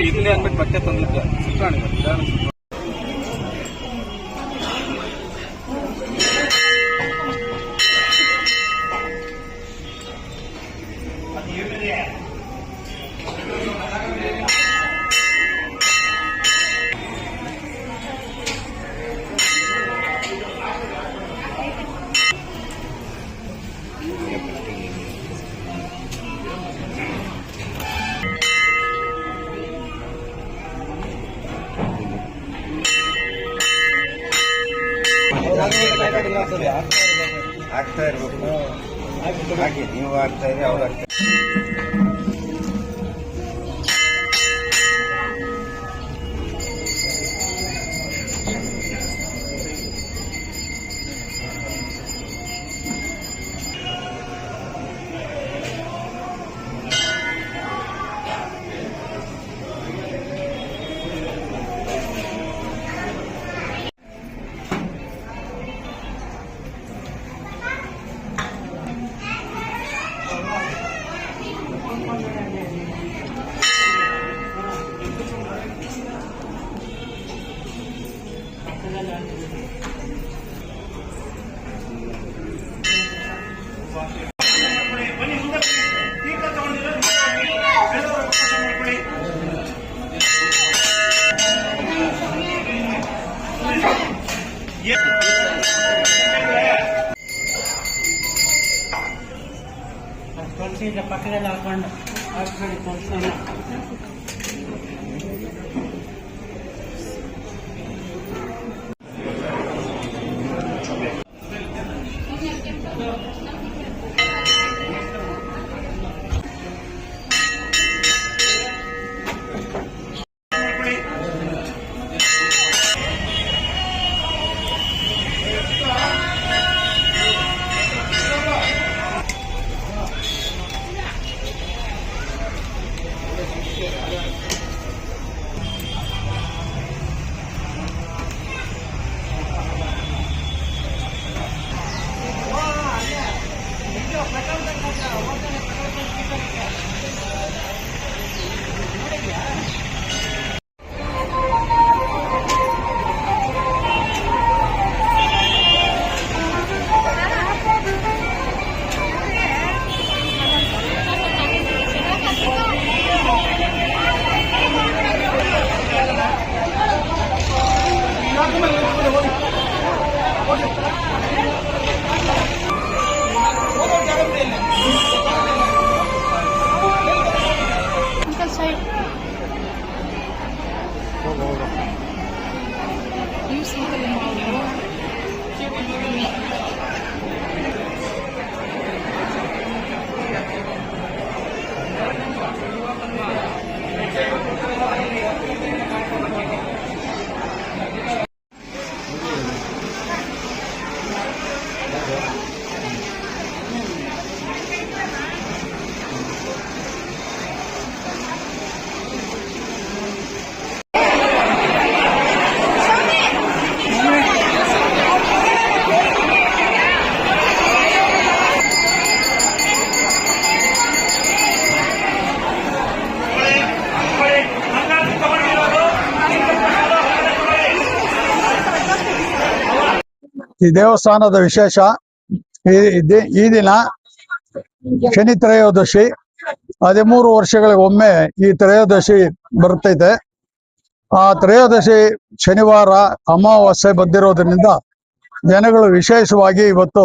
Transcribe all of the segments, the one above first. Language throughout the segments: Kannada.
ಇಲ್ಲೇ ಅಂದ್ಬಿಟ್ಟು ಮತ್ತೆ ತಂದಿದ್ದೆ ಆಗ್ತಾ ಇರ್ಬೇಕು. ಹಾಗೆ ನೀವು ಆಗ್ತಾ ಇರಿ, ಅವ್ರು ಆಗ್ತಾ ತುಳಸಿ ಪಕ್ಕದಲ್ಲಿ ಹಾಕೊಂಡು ಹಾಕ್ಬಿಡಿ ತುಳಸಿನ. You see the ಈ ದೇವಸ್ಥಾನದ ವಿಶೇಷ ಈ ದಿನ ಶನಿ ತ್ರಯೋದಶಿ. 13 ವರ್ಷಗಳಿಗೊಮ್ಮೆ ಈ ತ್ರಯೋದಶಿ ಬರ್ತೈತೆ. ಆ ತ್ರಯೋದಶಿ ಶನಿವಾರ ಅಮಾವಾಸ್ಯೆ ಬಂದಿರೋದ್ರಿಂದ ಜನಗಳು ವಿಶೇಷವಾಗಿ ಇವತ್ತು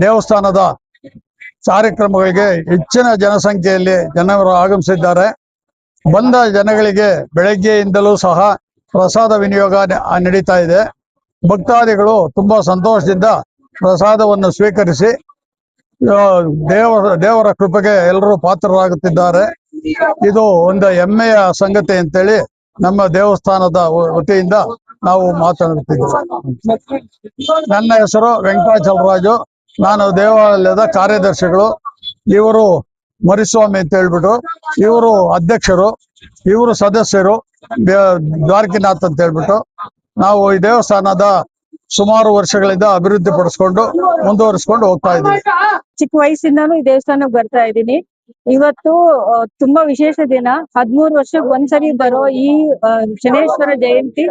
ದೇವಸ್ಥಾನದ ಕಾರ್ಯಕ್ರಮಗಳಿಗೆ ಹೆಚ್ಚಿನ ಜನಸಂಖ್ಯೆಯಲ್ಲಿ ಜನರು ಆಗಮಿಸಿದ್ದಾರೆ. ಬಂದ ಜನಗಳಿಗೆ ಬೆಳಗ್ಗೆಯಿಂದಲೂ ಸಹ ಪ್ರಸಾದ ವಿನಿಯೋಗ ನಡೀತಾ ಇದೆ. ಭಕ್ತಾದಿಗಳು ತುಂಬಾ ಸಂತೋಷದಿಂದ ಪ್ರಸಾದವನ್ನು ಸ್ವೀಕರಿಸಿ ದೇವರ ಕೃಪೆಗೆ ಎಲ್ಲರೂ ಪಾತ್ರರಾಗುತ್ತಿದ್ದಾರೆ. ಇದು ಒಂದು ಹೆಮ್ಮೆಯ ಸಂಗತಿ ಅಂತೇಳಿ ನಮ್ಮ ದೇವಸ್ಥಾನದ ವತಿಯಿಂದ ನಾವು ಮಾತನಾಡುತ್ತಿದ್ದೇವೆ. ನನ್ನ ಹೆಸರು ವೆಂಕಟಾಚಲರಾಜು. ನಾನು ದೇವಾಲಯದ ಕಾರ್ಯದರ್ಶಿಗಳು. ಇವರು ಮರಿಸ್ವಾಮಿ ಅಂತ ಹೇಳ್ಬಿಟ್ಟು ಇವರು ಅಧ್ಯಕ್ಷರು, ಇವರು ಸದಸ್ಯರು ದ್ವಾರಕಿನಾಥ್ ಅಂತ ಹೇಳ್ಬಿಟ್ಟು. ನಾವು ಈ ದೇವಸ್ಥಾನದ ಸುಮಾರು ವರ್ಷಗಳಿಂದ ಅಭಿವೃದ್ಧಿ ಪಡಿಸ್ಕೊಂಡು ಮುಂದುವರಿಸ್ಕೊಂಡು ಹೋಗ್ತಾ ಇದ್ದೀವಿ. ಚಿಕ್ಕ ವಯಸ್ಸಿಂದಾನು ಈ ದೇವಸ್ಥಾನಕ್ಕೆ ಬರ್ತಾ ಇದ್ದೀನಿ. ಇವತ್ತು ತುಂಬಾ ವಿಶೇಷ ದಿನ. 13 ವರ್ಷಕ್ಕೆ ಒಂದ್ಸರಿ ಬರೋ ಈ ಶನೇಶ್ವರ ಜಯಂತಿ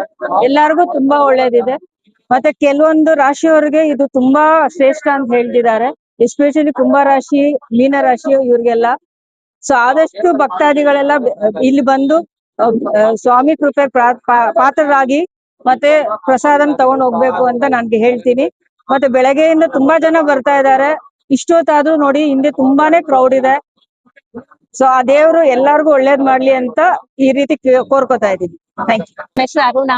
ಎಲ್ಲಾರ್ಗು ತುಂಬಾ ಒಳ್ಳೇದಿದೆ. ಮತ್ತೆ ಕೆಲವೊಂದು ರಾಶಿಯವರಿಗೆ ಇದು ತುಂಬಾ ಶ್ರೇಷ್ಠ ಅಂತ ಹೇಳ್ತಿದ್ದಾರೆ. ಎಸ್ಪೆಷಲಿ ಕುಂಭ ರಾಶಿ, ಮೀನ ರಾಶಿ ಇವ್ರಿಗೆಲ್ಲ. ಸೊ ಆದಷ್ಟು ಭಕ್ತಾದಿಗಳೆಲ್ಲ ಇಲ್ಲಿ ಬಂದು ಸ್ವಾಮಿ ಕೃಪೆ ಪಾತ್ರರಾಗಿ ಮತ್ತೆ ಪ್ರಸಾದನ ತಗೊಂಡ್ ಹೋಗ್ಬೇಕು ಅಂತ ನನ್ಗೆ ಹೇಳ್ತೀನಿ. ಮತ್ತೆ ಬೆಳಗ್ಗೆಯಿಂದ ತುಂಬಾ ಜನ ಬರ್ತಾ ಇದ್ದಾರೆ. ಇಷ್ಟೊತ್ತಾದ್ರೂ ನೋಡಿ ಹಿಂದೆ ತುಂಬಾನೇ ಕ್ರೌಡ್ ಇದೆ. ಸೊ ಆ ದೇವ್ರು ಎಲ್ಲಾರ್ಗು ಒಳ್ಳೇದ್ ಮಾಡ್ಲಿ ಅಂತ ಈ ರೀತಿ ಕೋರ್ಕೋತಾ ಇದ್ದೀನಿ. Thank you. ಹೆಸರು ಅರುಣ.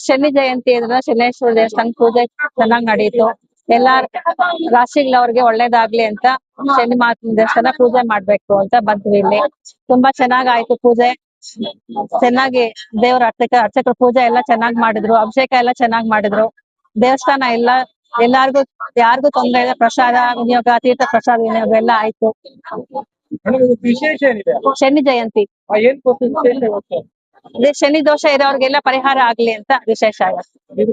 ಶನಿ ಜಯಂತಿ ಇದ್ರ ಶನೇಶ್ವರ ದೇವಸ್ಥಾನ ಪೂಜೆ ಚೆನ್ನಾಗ್ ನಡೀತು. ಎಲ್ಲಾ ರಾಶಿಗಳವ್ರಿಗೆ ಒಳ್ಳೇದಾಗ್ಲಿ ಅಂತ ಶನಿ ಮಾತಿನ ದೇವಸ್ಥಾನ ಪೂಜೆ ಮಾಡ್ಬೇಕು ಅಂತ ಬಂದ್ವಿ. ಇಲ್ಲಿ ತುಂಬಾ ಚೆನ್ನಾಗ್ ಆಯ್ತು ಪೂಜೆ. ಚೆನ್ನಾಗಿ ದೇವ್ರ ಅರ್ಚಕರು ಪೂಜೆ ಎಲ್ಲ ಚೆನ್ನಾಗ್ ಮಾಡಿದ್ರು. ಅಭಿಷೇಕ ಎಲ್ಲ ಚೆನ್ನಾಗ್ ಮಾಡಿದ್ರು. ದೇವಸ್ಥಾನ ಎಲ್ಲಾರ್ಗು ಯಾರಿಗೂ ತೊಂದ್ರೆ ಇಲ್ಲ. ಪ್ರಸಾದ ವಿನಿಯೋಗ, ತೀರ್ಥ ಪ್ರಸಾದ ವಿನಿಯೋಗ ಎಲ್ಲ ಆಯ್ತು. ವಿಶೇಷ ಏನಿದೆ? ಶನಿ ಜಯಂತಿ ಏನ್ ವಿಶೇಷ? ಶನಿ ದೋಷ ಇರೋರ್ಗೆಲ್ಲ ಪರಿಹಾರ ಆಗ್ಲಿ ಅಂತ ವಿಶೇಷ ಆಗುತ್ತೆ.